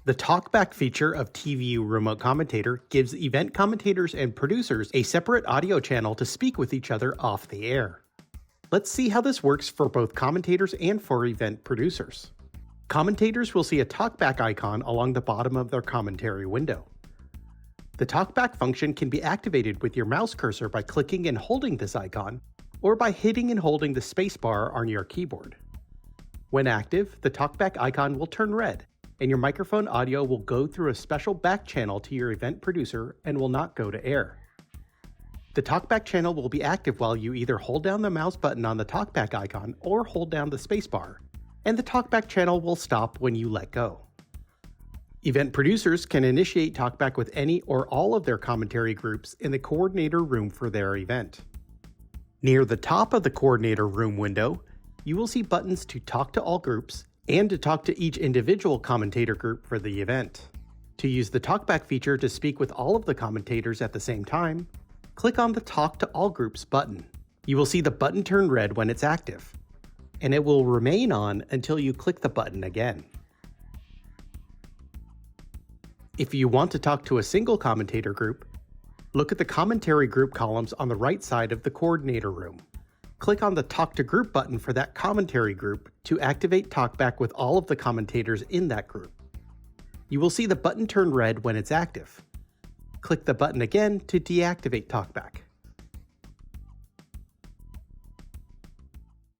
The Talkback feature of TVU Remote Commentator gives event commentators and producers a separate audio channel to speak with each other off the air. Let's see how this works for both commentators and for event producers. Commentators will see a Talkback icon along the bottom of their commentary window. The Talkback function can be activated with your mouse cursor by clicking and holding this icon, or by hitting and holding the spacebar on your keyboard. When active, the Talkback icon will turn red, and your microphone audio will go through a special back channel to your event producer and will not go to air. The Talkback channel will be active while you either hold down the mouse button on the Talkback icon or hold down the spacebar, and the Talkback channel will stop when you let go. Event producers can initiate Talkback with any or all of their commentary groups in the coordinator room for their event. Near the top of the coordinator room window, you will see buttons to talk to all groups and to talk to each individual commentator group for the event. To use the Talkback feature to speak with all of the commentators at the same time, click on the Talk to All Groups button. You will see the button turn red when it's active, and it will remain on until you click the button again. If you want to talk to a single commentator group, look at the commentary group columns on the right side of the coordinator room. Click on the Talk to Group button for that commentary group to activate Talkback with all of the commentators in that group. You will see the button turn red when it's active. Click the button again to deactivate Talkback.